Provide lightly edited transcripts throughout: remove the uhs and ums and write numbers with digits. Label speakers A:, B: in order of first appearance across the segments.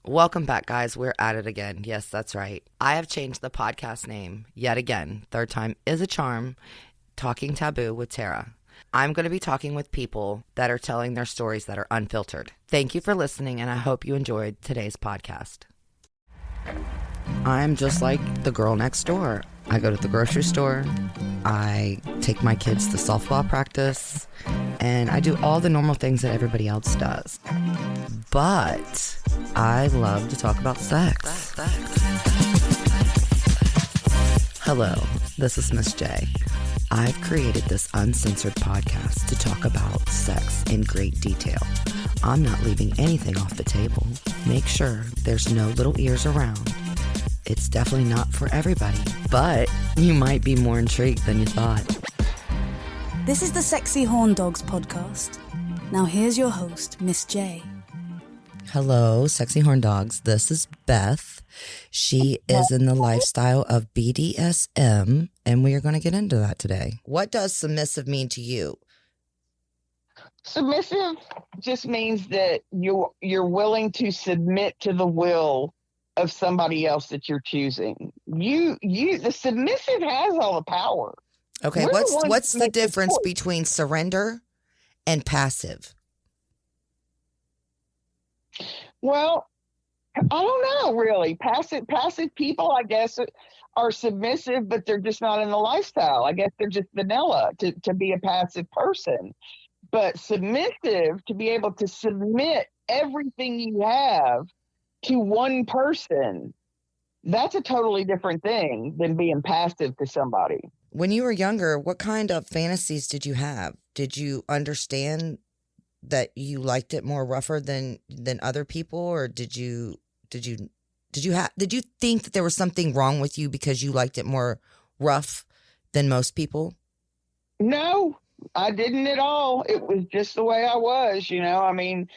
A: Welcome back, guys. We're at it again. Yes, that's right. I have changed the podcast name yet again. Third time is a charm. Talking Taboo with Tara. I'm going to be talking with people that are telling their stories that are unfiltered. Thank you for listening, and I hope you enjoyed today's podcast. I'm just like the girl next door. I go to the grocery store, I take my kids to softball practice, and I do all the normal things that everybody else does. But I love to talk about sex. Hello, this is Miss J. I've created this uncensored podcast to talk about sex in great detail. I'm not leaving anything off the table. Make sure there's no little ears around. It's definitely not for everybody, but you might be more intrigued than you thought.
B: This is the Sexy Horn Dogs podcast. Now here's your host, Miss J.
A: Hello, Sexy Horn Dogs. This is Beth. She is in the lifestyle of BDSM, and we are going to get into that today. What does submissive mean to you?
C: Submissive just means that you're willing to submit to the will of somebody else that you're choosing. The submissive has all the power.
A: Okay, what's the difference between surrender and passive?
C: Well, I don't know, really. Passive people, I guess, are submissive, but they're just not in the lifestyle. I guess they're just vanilla to be a passive person. But submissive, to be able to submit everything you have to one person, that's a totally different thing than being passive to somebody.
A: When you were younger, what kind of fantasies did you have? Did you understand that you liked it more rougher than other people, or did you think that there was something wrong with you because you liked it more rough than most people?
C: No, I didn't at all. It was just the way I was, I mean,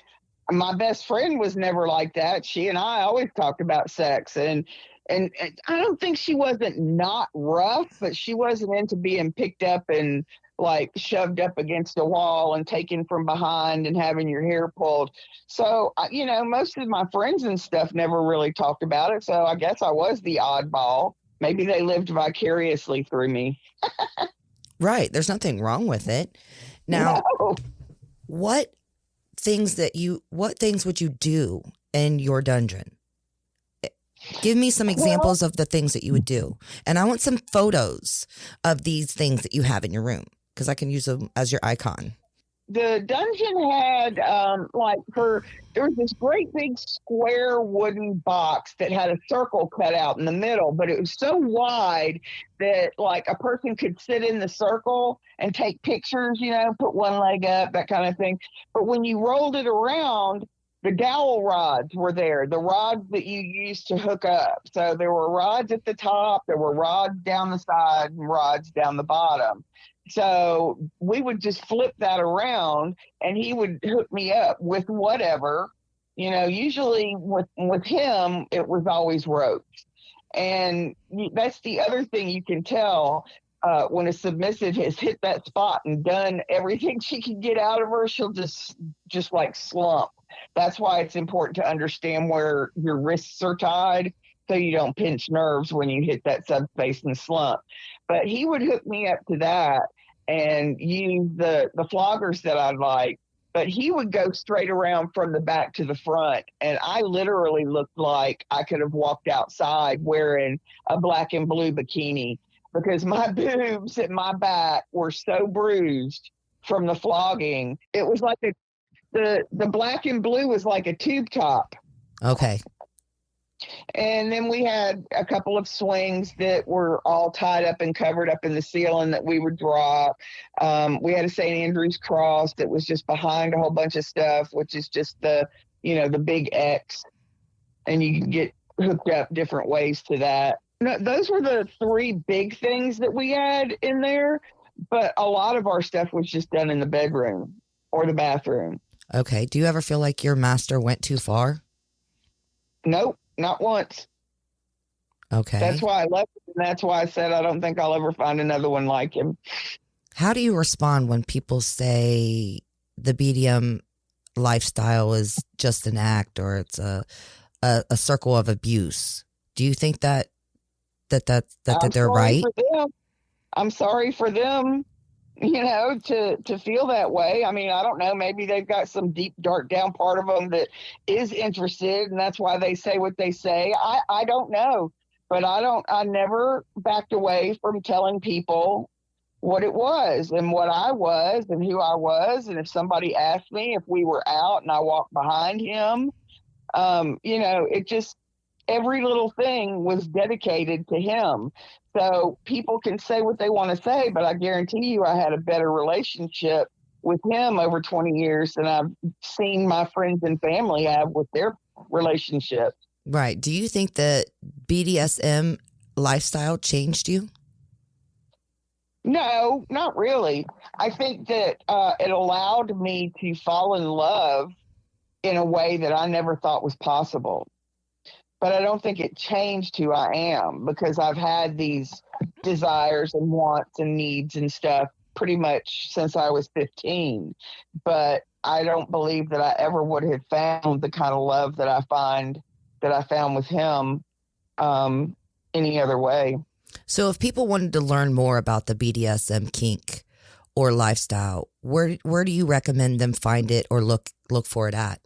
C: my best friend was never like that. She and I always talked about sex, and I don't think she wasn't not rough, but she wasn't into being picked up and like shoved up against a wall and taken from behind and having your hair pulled. So, most of my friends and stuff never really talked about it. So I guess I was the oddball. Maybe they lived vicariously through me.
A: Right. There's nothing wrong with it. Now,
C: No.
A: what things would you do in your dungeon? Give me some examples of the things that you would do. And I want some photos of these things that you have in your room, because I can use them as your icon.
C: The dungeon had, there was this great big square wooden box that had a circle cut out in the middle, but it was so wide that like a person could sit in the circle and take pictures, put one leg up, that kind of thing. But when you rolled it around, the dowel rods were there, the rods that you used to hook up. So there were rods at the top, there were rods down the side, and rods down the bottom. So we would just flip that around and he would hook me up with whatever, usually with him, it was always ropes. And that's the other thing you can tell when a submissive has hit that spot and done everything she can get out of her, she'll just like slump. That's why it's important to understand where your wrists are tied so you don't pinch nerves when you hit that subspace and slump. But he would hook me up to that and use the floggers that I like, but he would go straight around from the back to the front. And I literally looked like I could have walked outside wearing a black and blue bikini, because my boobs and my back were so bruised from the flogging. It was like the black and blue was like a tube top.
A: Okay.
C: And then we had a couple of swings that were all tied up and covered up in the ceiling that we would drop. We had a St. Andrew's cross that was just behind a whole bunch of stuff, which is just the big X. And you can get hooked up different ways to that. Those were the three big things that we had in there. But a lot of our stuff was just done in the bedroom or the bathroom.
A: Okay. Do you ever feel like your master went too far?
C: Nope. Not once.
A: Okay.
C: That's why I left him, and that's why I said I don't think I'll ever find another one like him.
A: How do you respond when people say the BDM lifestyle is just an act, or it's a a circle of abuse. Do you think that
C: I'm
A: they're
C: sorry
A: right?
C: for them. I'm sorry for them, to feel that way. I mean, I don't know. Maybe they've got some deep, dark down part of them that is interested, and that's why they say what they say. I don't know, but I never backed away from telling people what it was and what I was and who I was. And if somebody asked me if we were out and I walked behind him, it just, every little thing was dedicated to him. So people can say what they want to say, but I guarantee you I had a better relationship with him over 20 years than I've seen my friends and family have with their relationship.
A: Right. Do you think the BDSM lifestyle changed you?
C: No, not really. I think that it allowed me to fall in love in a way that I never thought was possible. But I don't think it changed who I am, because I've had these desires and wants and needs and stuff pretty much since I was 15. But I don't believe that I ever would have found the kind of love that I found with him any other way.
A: So if people wanted to learn more about the BDSM kink or lifestyle, where do you recommend them find it or look for it at?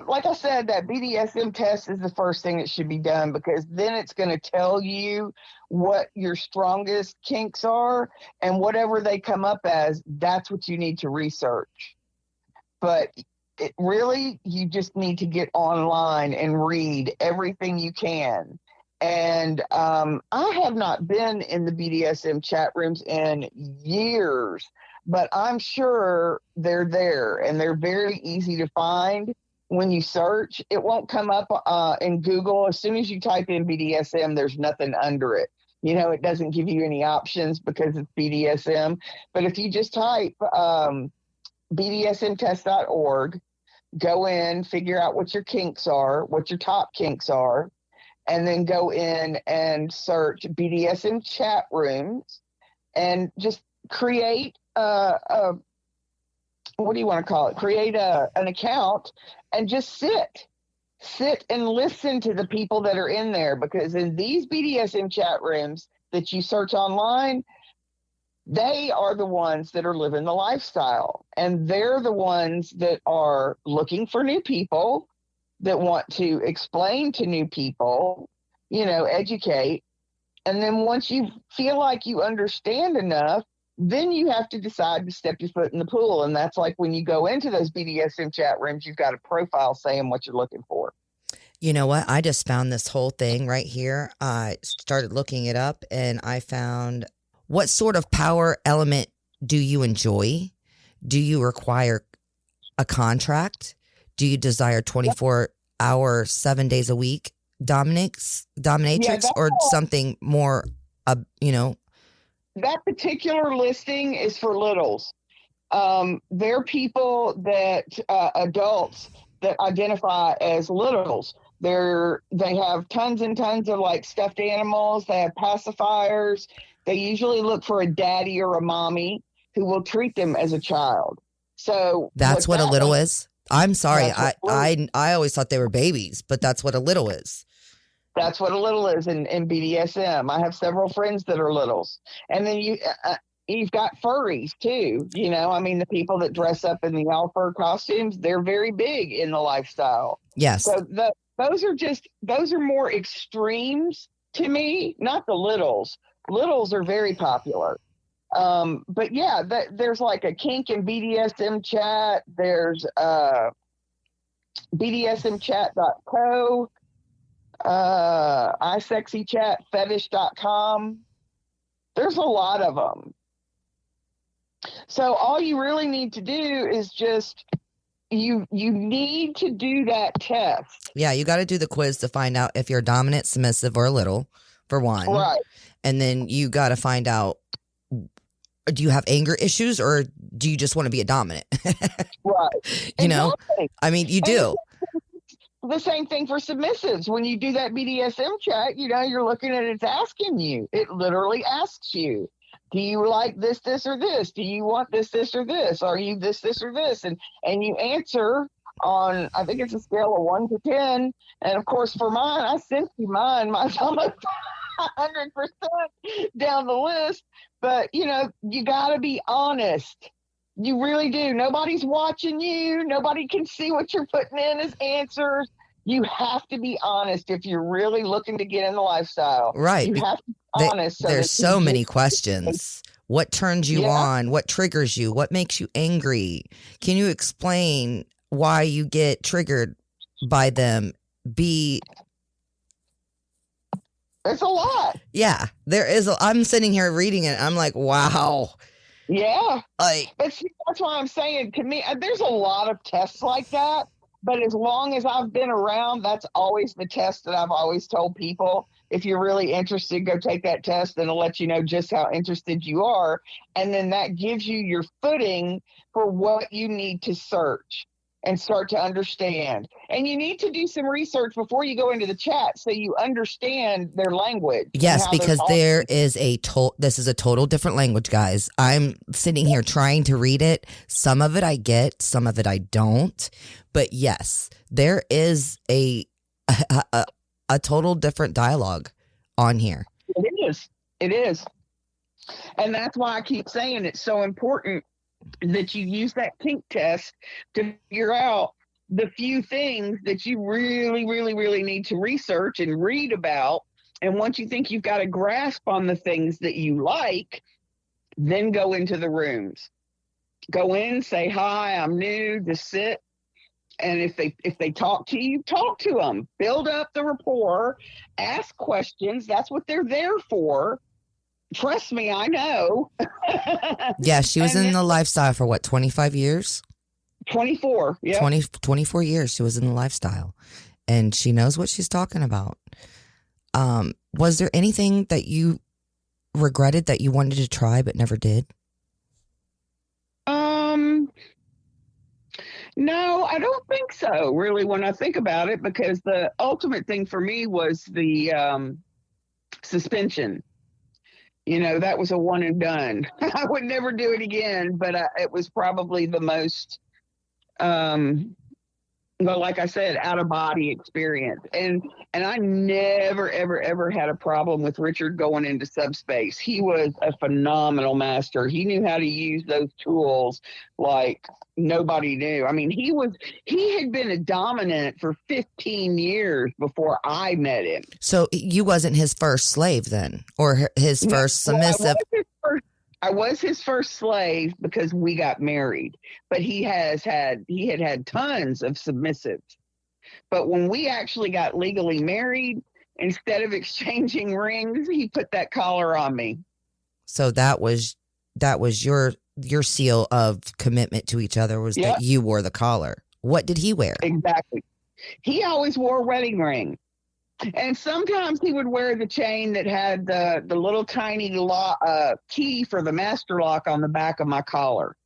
C: Like I said, that BDSM test is the first thing that should be done, because then it's going to tell you what your strongest kinks are, and whatever they come up as, that's what you need to research. But you just need to get online and read everything you can. And I have not been in the BDSM chat rooms in years, but I'm sure they're there, and they're very easy to find. When you search, it won't come up in Google. As soon as you type in BDSM, there's nothing under it. It doesn't give you any options because it's BDSM. But if you just type BDSMtest.org, go in, figure out what your kinks are, what your top kinks are, and then go in and search BDSM chat rooms, and just create what do you want to call it? Create an account and just sit and listen to the people that are in there, because in these BDSM chat rooms that you search online, they are the ones that are living the lifestyle, and they're the ones that are looking for new people, that want to explain to new people, educate. And then once you feel like you understand enough, then you have to decide to step your foot in the pool. And that's like when you go into those BDSM chat rooms, you've got a profile saying what you're looking for.
A: You know what? I just found this whole thing right here. I started looking it up, and I found, what sort of power element do you enjoy? Do you require a contract? Do you desire 24-hour, 7 days a week dominatrix, or something more,
C: That particular listing is for littles. They're people that, adults that identify as littles. They have tons and tons of like stuffed animals. They have pacifiers. They usually look for a daddy or a mommy who will treat them as a child. So
A: that's what a little is. I'm sorry. I always thought they were babies, but that's what a little is.
C: That's what a little is in BDSM. I have several friends that are littles. And then you've got furries too. The people that dress up in the all fur costumes, they're very big in the lifestyle.
A: Yes.
C: So those are more extremes to me, not the littles. Littles are very popular. But yeah, there's like a kink and BDSM chat. There's BDSMchat.co. iSexyChatFetish.com. There's a lot of them. So all you really need to do is just, you need to do that test.
A: Yeah, you got to do the quiz to find out if you're dominant, submissive, or little, for one.
C: Right. And
A: then you got to find out, do you have anger issues, or do you just want to be a dominant?
C: Right.
A: Exactly. You do.
C: The same thing for submissives. When you do that BDSM chat, you're looking at it, it's asking you. It literally asks you, do you like this, or this? Do you want this, or this? Are you this, or this? And you answer on, I think it's a scale of 1 to 10. And of course, for mine, I sent you mine. Mine's almost 100% down the list. But, you know, you got to be honest. You really do. Nobody's watching you. Nobody can see what you're putting in as answers. You have to be honest if you're really looking to get in the lifestyle.
A: Right.
C: You have to be honest.
A: There's so many questions. What turns you on? What triggers you? What makes you angry? Can you explain why you get triggered by them?
C: It's a lot.
A: Yeah, there is. I'm sitting here reading it. I'm like, wow.
C: Yeah.
A: But
C: see, that's why I'm saying, to me, there's a lot of tests like that. But as long as I've been around, that's always the test that I've always told people. If you're really interested, go take that test, and it'll let you know just how interested you are. And then that gives you your footing for what you need to search and start to understand. And you need to do some research before you go into the chat so you understand their language.
A: Yes, because there is this is a total different language, guys. I'm sitting here trying to read it. Some of it I get, some of it I don't. But yes, there is a total different dialogue on here.
C: It is. And that's why I keep saying it's so important that you use that kink test to figure out the few things that you really, really, really need to research and read about. And once you think you've got a grasp on the things that you like, then go into the rooms. Go in, say, hi, I'm new, just sit. And if they talk to you, talk to them. Build up the rapport. Ask questions. That's what they're there for. Trust me, I know.
A: Yeah, she was in the lifestyle for what, 25 years?
C: 24, yeah.
A: 24 years she was in the lifestyle. And she knows what she's talking about. Was there anything that you regretted that you wanted to try but never did?
C: No, I don't think so, really, when I think about it, because the ultimate thing for me was the suspension. You know, that was a one and done. I would never do it again, but it was probably the most, well, like I said, out of body experience. And I never, ever, ever had a problem with Richard going into subspace. He was a phenomenal master. He knew how to use those tools like nobody knew. I mean, he had been a dominant for 15 years before I met him.
A: So you wasn't his first slave then, or his first submissive?
C: I was his first slave because we got married, but he had had tons of submissives. But when we actually got legally married, instead of exchanging rings, he put that collar on me.
A: So that was your seal of commitment to each other, was that you wore the collar. What did he wear?
C: Exactly. He always wore a wedding ring. And sometimes he would wear the chain that had the little tiny key for the master lock on the back of my collar.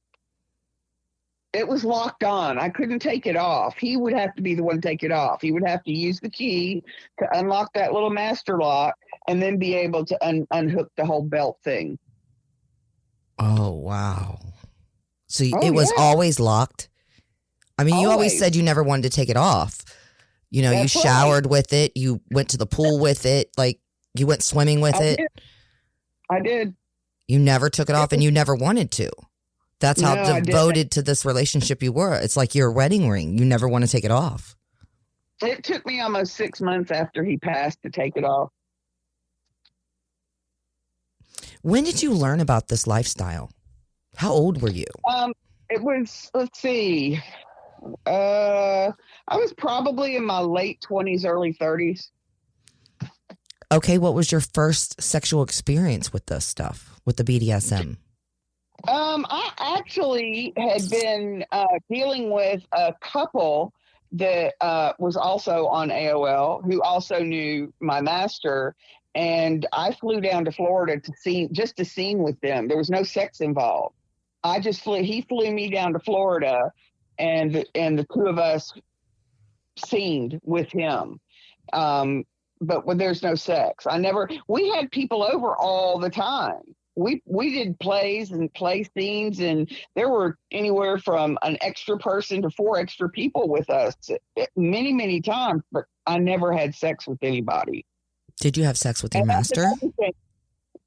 C: It was locked on. I couldn't take it off. He would have to be the one to take it off. He would have to use the key to unlock that little master lock and then be able to unhook the whole belt thing.
A: Oh, wow. So it was always locked? I mean, you always said you never wanted to take it off. You know, you showered with it. You went to the pool with it. Like, you went swimming with it.
C: I did.
A: You never took it off, and you never wanted to. That's how devoted to this relationship you were. It's like your wedding ring. You never want to take it off.
C: It took me almost 6 months after he passed to take it off.
A: When did you learn about this lifestyle? How old were you?
C: It was, let's see. I was probably in my late 20s, early 30s.
A: Okay, what was your first sexual experience with this stuff, with the BDSM?
C: I actually had been dealing with a couple that was also on AOL who also knew my master, and I flew down to Florida to scene with them. There was no sex involved. He flew me down to Florida, and the two of us scened with him. But when there's no sex, we had people over all the time. we did plays and play scenes, and there were anywhere from an extra person to 4 extra people with us many, many times, but I never had sex with anybody.
A: Did you have sex with your
C: And that's
A: master?
C: another thing,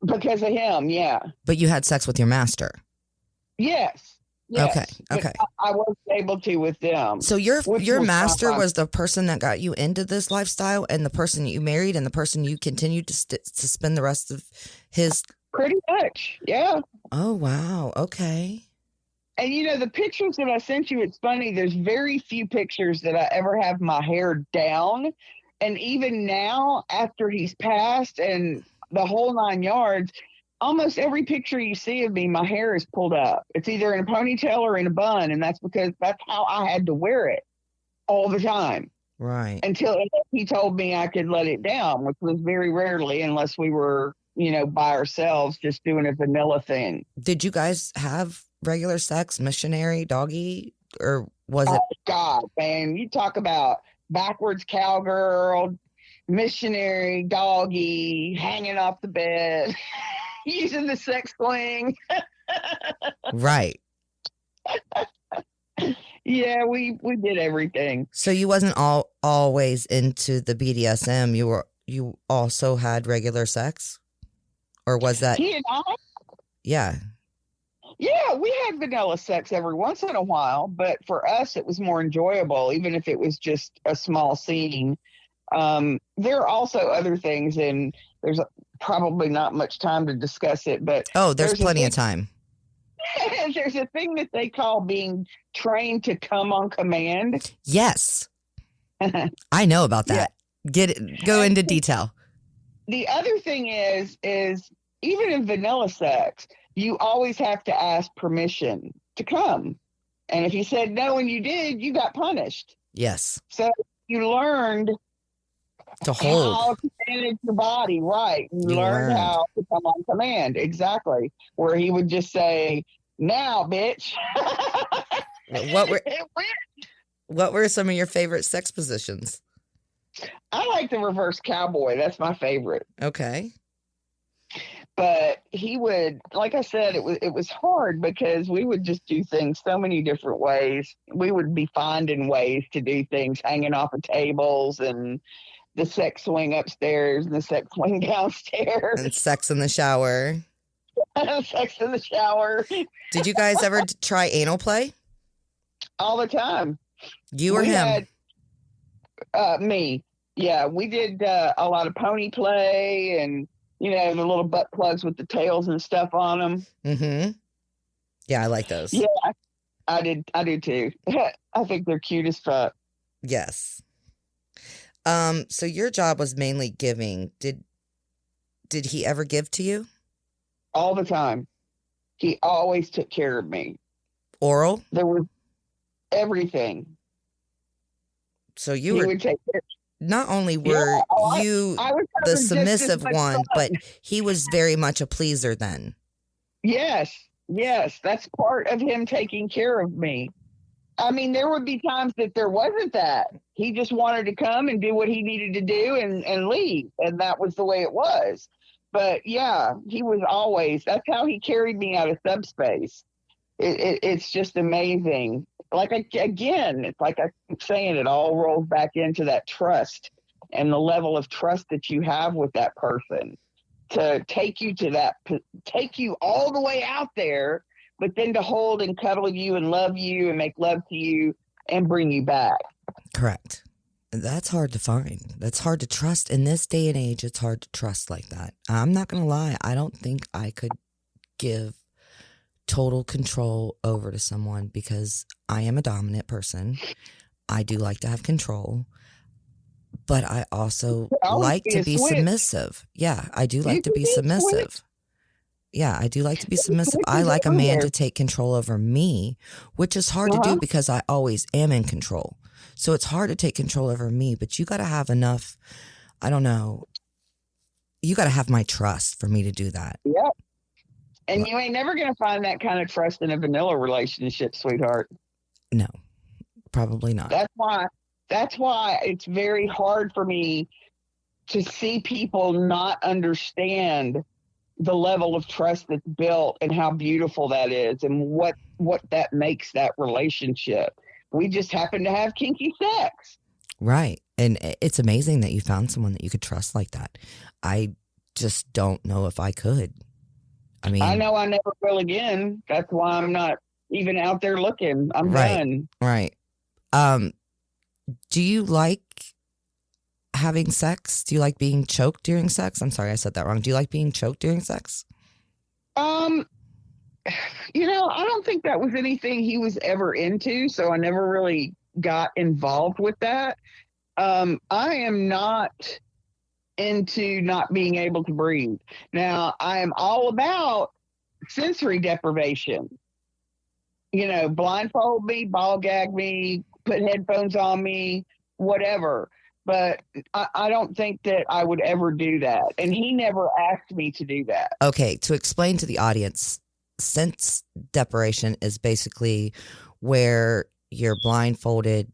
C: because of him, yeah.
A: But you had sex with your master.
C: Yes.
A: Okay. Okay.
C: I wasn't able to with them.
A: So your master was the person that got you into this lifestyle, and the person you married, and the person you continued to spend the rest of his.
C: Pretty much, yeah.
A: Oh wow. Okay.
C: And you know, the pictures that I sent you, it's funny. There's very few pictures that I ever have my hair down, and even now, after he's passed and the whole 9 yards. Almost every picture you see of me, my hair is pulled up. It's either in a ponytail or in a bun, and that's because that's how I had to wear it all the time.
A: Right.
C: Until he told me I could let it down, which was very rarely, unless we were, by ourselves, just doing a vanilla thing.
A: Did you guys have regular sex, missionary, doggy, or was it?
C: Oh, God, man, you talk about backwards cowgirl, missionary, doggy, hanging off the bed. Using the sex swing.
A: Right.
C: Yeah, we did everything.
A: So you wasn't always into the BDSM. You also had regular sex? Or was that
C: He and I?
A: Yeah.
C: Yeah, we had vanilla sex every once in a while, but for us it was more enjoyable, even if it was just a small scene. There are also other things, and there's probably not much time to discuss it, but
A: there's plenty of time.
C: There's a thing that they call being trained to come on command.
A: Yes. I know about that. Yeah. Go into detail.
C: The other thing is even in vanilla sex, you always have to ask permission to come. And if you said no and you did, you got punished.
A: Yes.
C: So you learned
A: to hold,
C: how to manage your body, right? You learned how to come on command, exactly. Where he would just say, "Now, bitch."
A: What were some of your favorite sex positions?
C: I like the reverse cowboy. That's my favorite.
A: Okay.
C: But he would, like I said, it was hard because we would just do things so many different ways. We would be finding ways to do things, hanging off of tables, and the sex swing upstairs and the sex swing downstairs.
A: And sex in the shower.
C: Sex in the shower.
A: Did you guys ever try anal play?
C: All the time.
A: You or him?
C: Me. Yeah, we did a lot of pony play and, the little butt plugs with the tails and stuff on them.
A: Mm-hmm. Yeah, I like those.
C: Yeah, I do too. I think they're cute as fuck.
A: Yes. So your job was mainly giving. Did he ever give to you?
C: All the time. He always took care of me.
A: Oral?
C: There was everything.
A: So you were.
C: Would take care.
A: Not only were you the submissive one, but he was very much a pleaser then. Yes.
C: That's part of him taking care of me. I mean, there would be times that there wasn't that. He just wanted to come and do what he needed to do and leave. And that was the way it was. But yeah, he was always, that's how he carried me out of subspace. It's just amazing. It's like I keep saying, it all rolls back into that trust and the level of trust that you have with that person to take you all the way out there, but then to hold and cuddle you and love you and make love to you and bring you back.
A: Correct. That's hard to find. That's hard to trust. In this day and age, it's hard to trust like that. I'm not going to lie. I don't think I could give total control over to someone because I am a dominant person. I do like to have control, but I also like to be submissive. Yeah, I do like to be submissive. Yeah, I do like to be submissive. I like a man to take control over me, which is hard to do because I always am in control. So it's hard to take control over me, but you got to have enough, I don't know, you got to have my trust for me to do that.
C: Yep. And you ain't never going to find that kind of trust in a vanilla relationship, sweetheart.
A: No, probably not.
C: That's why it's very hard for me to see people not understand the level of trust that's built and how beautiful that is and what that makes that relationship. We just happen to have kinky sex.
A: Right. And it's amazing that you found someone that you could trust like that. I just don't know if I could. I mean,
C: I know I never will again. That's why I'm not even out there looking. I'm done.
A: Right. Do you like having sex? Do you like being choked during sex? I'm sorry, I said that wrong. Do you like being choked during sex?
C: I don't think that was anything he was ever into, so I never really got involved with that. I am not into not being able to breathe. Now, I am all about sensory deprivation. Blindfold me, ball gag me, put headphones on me, whatever. But I don't think that I would ever do that. And he never asked me to do that.
A: Okay, to explain to the audience, sense deprivation is basically where you're blindfolded,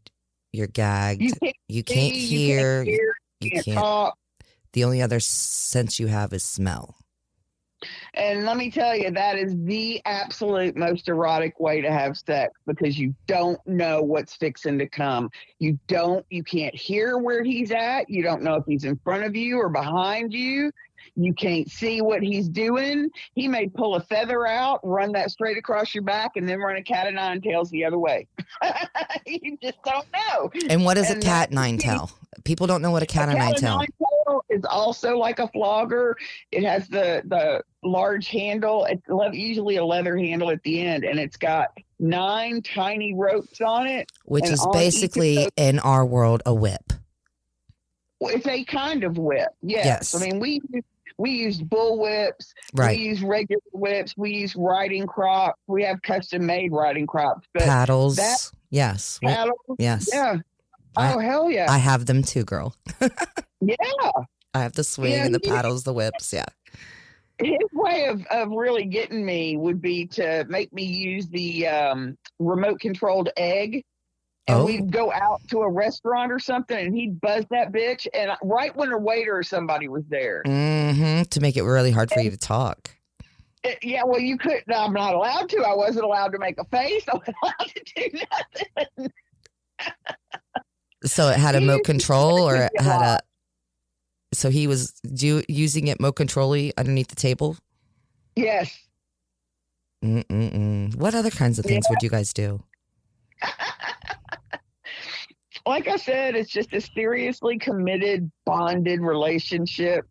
A: you're gagged, you can't hear, you can't talk. The only other sense you have is smell.
C: And let me tell you, that is the absolute most erotic way to have sex, because you don't know what's fixing to come. You can't hear where he's at. You don't know if he's in front of you or behind you. You can't see what he's doing. He may pull a feather out, run that straight across your back, and then run a cat of nine tails the other way. You just don't know.
A: And what is a cat nine tail? People don't know what a cat of nine tail
C: is. Also like a flogger. It has the large handle. It's usually a leather handle at the end, and it's got 9 tiny ropes on it.
A: Which is basically, in our world, a whip.
C: It's a kind of whip. Yes. I mean, we use bull whips.
A: Right.
C: We use regular whips. We use riding crops. We have custom made riding crops. But
A: paddles. Yes.
C: Paddles.
A: Yes.
C: Yeah. Oh, hell yeah.
A: I have them too, girl.
C: Yeah.
A: I have the swing and the paddles, the whips. Yeah.
C: His way of really getting me would be to make me use the remote controlled egg. And we'd go out to a restaurant or something, and he'd buzz that bitch, and right when a waiter or somebody was there.
A: Mm-hmm. To make it really hard for you to talk.
C: Yeah, well, you couldn't. I'm not allowed to. I wasn't allowed to make a face. I wasn't allowed to do nothing.
A: So it had a remote control, or it had a... So he was using it remote control-y underneath the table?
C: Yes.
A: What other kinds of things would you guys do?
C: Like I said, it's just a seriously committed, bonded relationship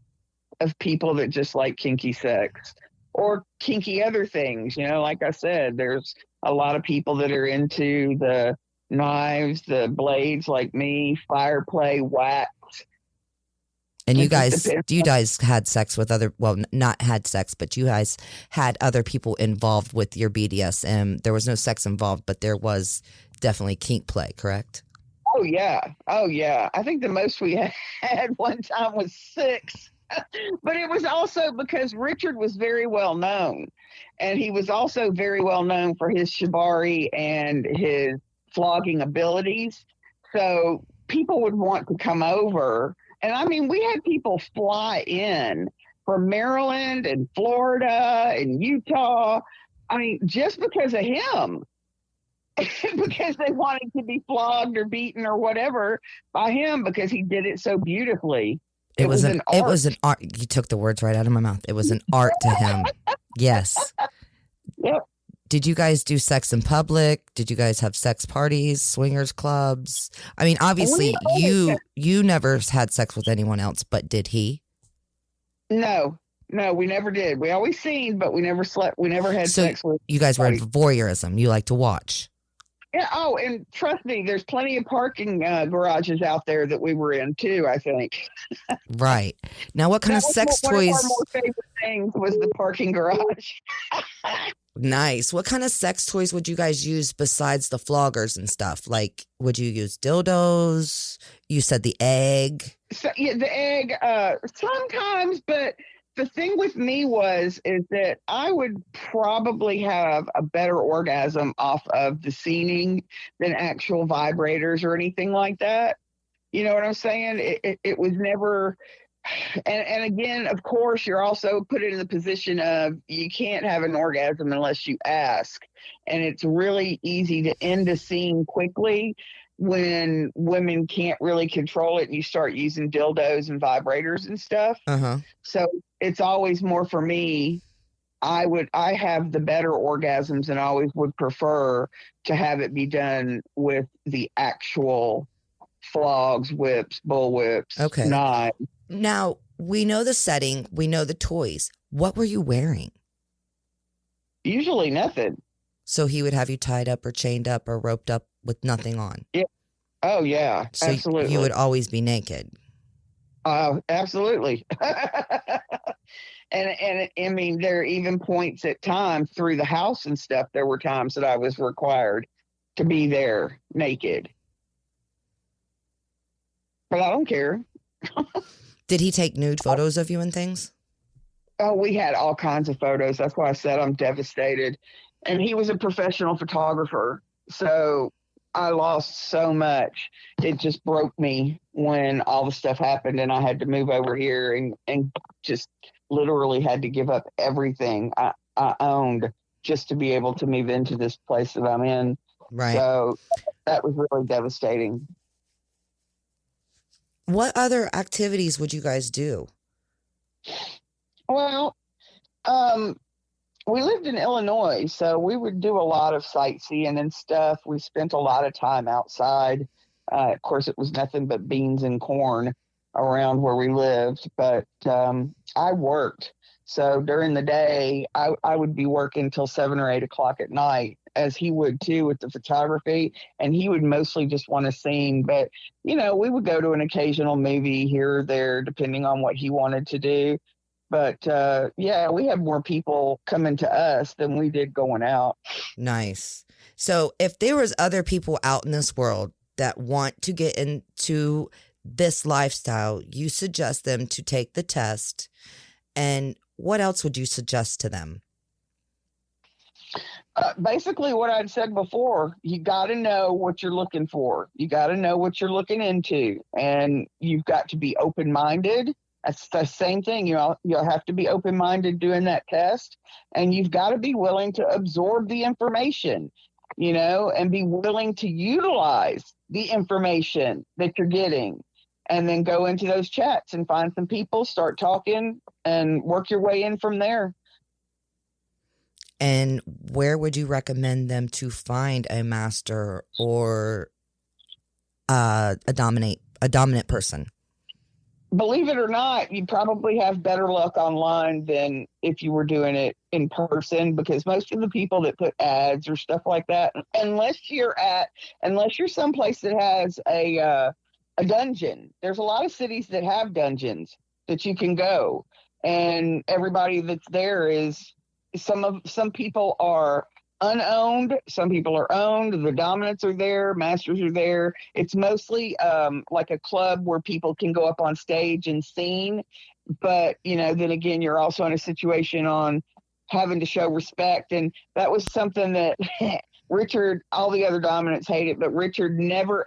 C: of people that just like kinky sex or kinky other things. Like I said, there's a lot of people that are into the knives, the blades, like me, fire play, wax.
A: And you guys had sex with not had sex, but you guys had other people involved with your BDSM. There was no sex involved, but there was definitely kink play, correct?
C: Oh, yeah. I think the most we had one time was 6. But it was also because Richard was very well known. And he was also very well known for his shibari and his flogging abilities. So people would want to come over. And I mean, we had people fly in from Maryland and Florida and Utah. I mean, just because of him. Because they wanted to be flogged or beaten or whatever by him, because he did it so beautifully. It was an art. It was an art.
A: You took the words right out of my mouth. It was an art to him. Yes.
C: Yep.
A: Did you guys do sex in public? Did you guys have sex parties, swingers clubs? I mean, obviously you never had sex with anyone else, but did he?
C: No, we never did. We always seen, but we never slept. We never had sex with.
A: You guys were into voyeurism. You like to watch.
C: Yeah. Oh, and trust me, there's plenty of parking garages out there that we were in too, I think.
A: Right. Now, what kind of sex toys?
C: One of our more favorite things was the parking garage.
A: Nice. What kind of sex toys would you guys use besides the floggers and stuff? Like, would you use dildos? You said the egg.
C: So, yeah, the egg, sometimes, but the thing with me is that I would probably have a better orgasm off of the scening than actual vibrators or anything like that. You know what I'm saying? It was never, And again, of course, you're also put in the position of you can't have an orgasm unless you ask. And it's really easy to end a scene quickly when women can't really control it and you start using dildos and vibrators and stuff.
A: Uh-huh.
C: So it's always more for me. I have the better orgasms and always would prefer to have it be done with the actual flogs, whips, bull whips,
A: Okay.
C: knives.
A: Now, we know the setting, we know the toys. What were you wearing?
C: Usually nothing.
A: So he would have you tied up or chained up or roped up with nothing on.
C: Yeah. Oh yeah.
A: So
C: absolutely.
A: you would always be naked.
C: Absolutely. And I mean, there are even points at times through the house and stuff. There were times that I was required to be there naked, but I don't care.
A: Did he take nude photos of you and things?
C: Oh, we had all kinds of photos. That's why I said I'm devastated. And he was a professional photographer. So I lost so much. It just broke me when all the stuff happened and I had to move over here and just literally had to give up everything I owned just to be able to move into this place that I'm in.
A: Right.
C: So that was really devastating.
A: What other activities would you guys do?
C: Well, we lived in Illinois, so we would do a lot of sightseeing and stuff. We spent a lot of time outside. Of course, it was nothing but beans and corn around where we lived, but I worked. So during the day, I would be working till 7 or 8 o'clock at night, as he would too with the photography. And he would mostly just want to sing. But, you know, we would go to an occasional movie here or there, depending on what he wanted to do. But yeah, we had more people coming to us than we did going out.
A: Nice. So if there was other people out in this world that want to get into this lifestyle, you suggest them to take the test. And what else would you suggest to them?
C: Basically what I'd said before, you got to know what you're looking for. You got to know what you're looking into, and you've got to be open-minded. That's the same thing. You'll have to be open-minded doing that test, and you've got to be willing to absorb the information, you know, and be willing to utilize the information that you're getting, and then go into those chats and find some people, start talking, and work your way in from there.
A: And where would you recommend them to find a master or a dominant person?
C: Believe it or not, you probably have better luck online than if you were doing it in person, because most of the people that put ads or stuff like that, unless you're someplace that has a dungeon, there's a lot of cities that have dungeons that you can go, and everybody that's there is some people are unowned, some people are owned. The dominants are there, masters are there. It's mostly like a club where people can go up on stage and sing, but you know, then again, you're also in a situation on having to show respect. And that was something that Richard, all the other dominants hate it, but Richard never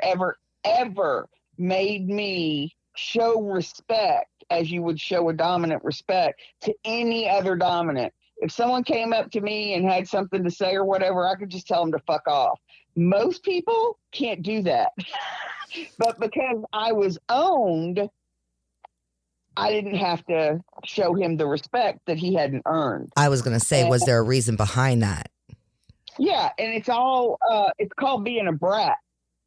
C: ever made me show respect as you would show a dominant respect to any other dominant. If someone came up to me and had something to say or whatever, I could just tell them to fuck off. Most people can't do that. But because I was owned, I didn't have to show him the respect that he hadn't earned.
A: I was going to say, was there a reason behind that?
C: Yeah, and it's called being a brat.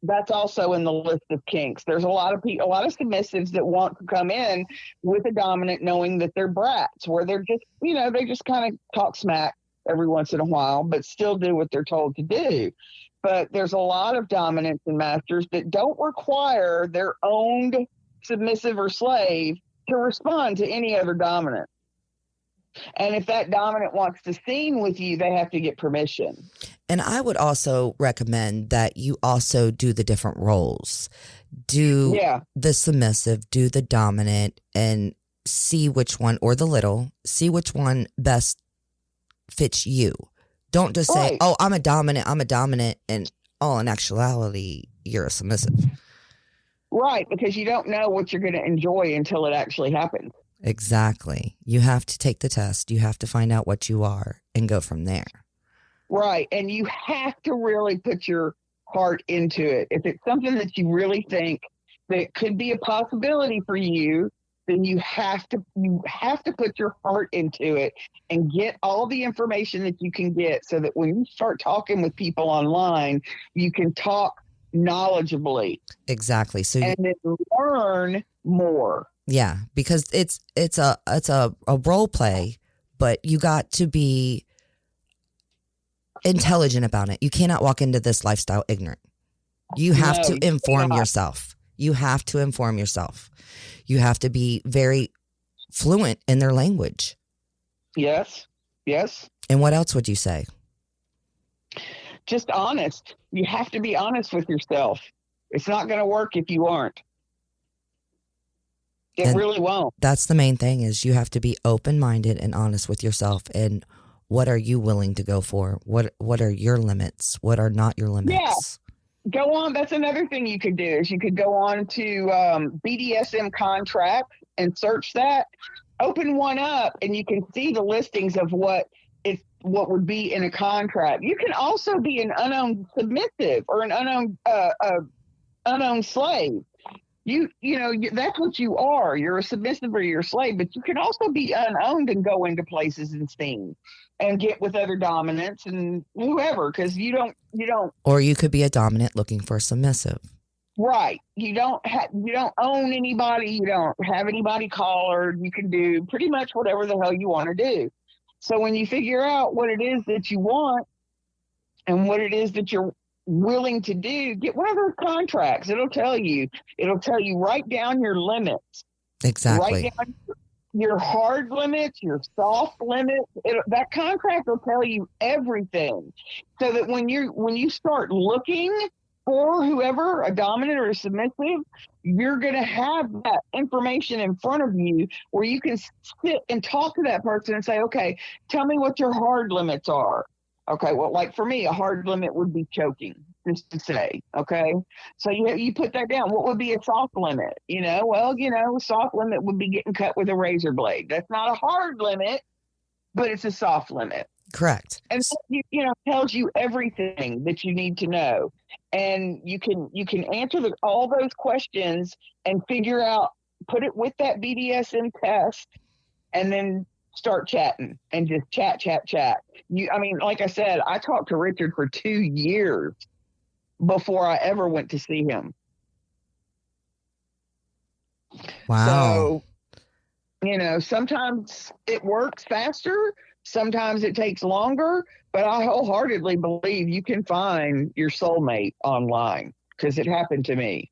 C: That's also in the list of kinks. There's a lot of submissives that want to come in with a dominant knowing that they're brats, where they're just, you know, they just kind of talk smack every once in a while, but still do what they're told to do. But there's a lot of dominants and masters that don't require their owned submissive or slave to respond to any other dominant. And if that dominant wants to scene with you, they have to get permission.
A: And I would also recommend that you also do the different roles. Do the submissive, do the dominant, and see which one, or the little, see which one best fits you. Don't just say, oh, I'm a dominant, and in actuality, you're a submissive.
C: Right, because you don't know what you're going to enjoy until it actually happens.
A: Exactly. You have to take the test. You have to find out what you are and go from there.
C: Right, and you have to really put your heart into it. If it's something that you really think that could be a possibility for you, then you have to put your heart into it and get all the information that you can get, so that when you start talking with people online, you can talk knowledgeably.
A: Exactly. So
C: and then learn more.
A: Yeah, because it's a role play, but you got to be intelligent about it. You cannot walk into this lifestyle ignorant. You have to inform yourself. You have to inform yourself. You have to be very fluent in their language.
C: Yes. Yes.
A: And what else would you say?
C: Just honest. You have to be honest with yourself. It's not going to work if you aren't. It really won't.
A: That's the main thing, is you have to be open-minded and honest with yourself. And what are you willing to go for? What are your limits? What are not your limits?
C: Yeah. Go on. That's another thing you could do, is you could go on to BDSM contract and search that. Open one up and you can see the listings of what would be in a contract. You can also be an unowned submissive or an unowned slave. You know, that's what you are. You're a submissive or you're a slave, but you can also be unowned and go into places and scenes and get with other dominants and whoever, because you don't.
A: Or you could be a dominant looking for a submissive.
C: Right. You don't own anybody. You don't have anybody collared. You can do pretty much whatever the hell you want to do. So when you figure out what it is that you want and what it is that you're willing to do, get one of those contracts. It'll tell you write down your limits.
A: Exactly.
C: Write down your hard limits, your soft limits. That contract will tell you everything, so that when you start looking for whoever, a dominant or a submissive, you're going to have that information in front of you where you can sit and talk to that person and say, okay, tell me what your hard limits are. Okay, well, like for me, a hard limit would be choking, just to say, okay? So you put that down. What would be a soft limit? A soft limit would be getting cut with a razor blade. That's not a hard limit, but it's a soft limit.
A: Correct.
C: And tells you everything that you need to know. And you can answer all those questions and figure out, put it with that BDSM test, and then start chatting and just chat. Like I said, I talked to Richard for 2 years before I ever went to see him.
A: Wow.
C: So, sometimes it works faster. Sometimes it takes longer, but I wholeheartedly believe you can find your soulmate online, because it happened to me.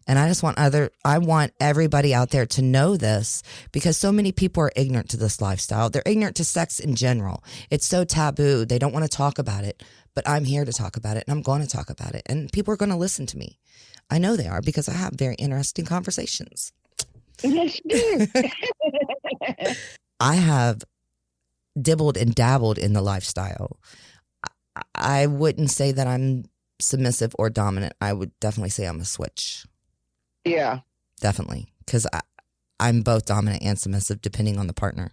A: And I want everybody out there to know this, because so many people are ignorant to this lifestyle. They're ignorant to sex in general. It's so taboo. They don't want to talk about it, but I'm here to talk about it, and I'm going to talk about it, and people are going to listen to me. I know they are, because I have very interesting conversations.
C: Yes, you do.
A: I have dibbled and dabbled in the lifestyle. I wouldn't say that I'm submissive or dominant. I would definitely say I'm a switch.
C: Yeah.
A: Definitely. Because I'm both dominant and submissive, depending on the partner.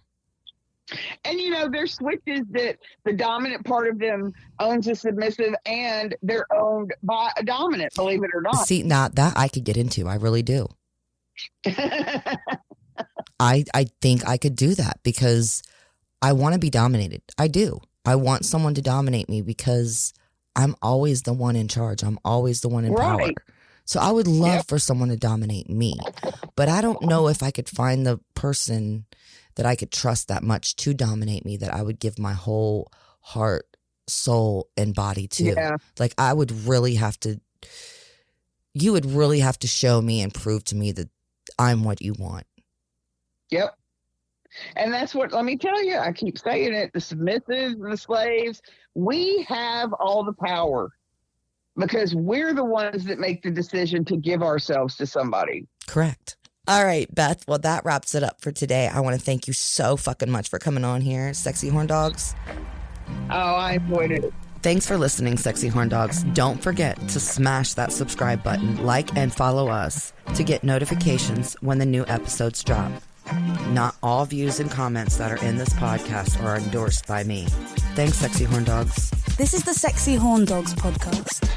C: And, there's switches that the dominant part of them owns a submissive, and they're owned by a dominant, believe it or not.
A: See, now that I could get into. I really do. I think I could do that, because I want to be dominated. I do. I want someone to dominate me, because I'm always the one in charge. I'm always the one in power. So I would love for someone to dominate me, but I don't know if I could find the person that I could trust that much to dominate me, that I would give my whole heart, soul, and body to.
C: Yeah.
A: Like you would really have to show me and prove to me that I'm what you want.
C: Yep. And that's what, let me tell you, I keep saying it, the submissives and the slaves, we have all the power, because we're the ones that make the decision to give ourselves to somebody.
A: Correct. All right, Beth. Well, that wraps it up for today. I want to thank you so fucking much for coming on here, Sexy Horn Dogs.
C: Oh, I enjoyed it.
A: Thanks for listening, Sexy Horn Dogs. Don't forget to smash that subscribe button, like and follow us to get notifications when the new episodes drop. Not all views and comments that are in this podcast are endorsed by me. Thanks, Sexy Horn Dogs.
B: This is the Sexy Horn Dogs podcast.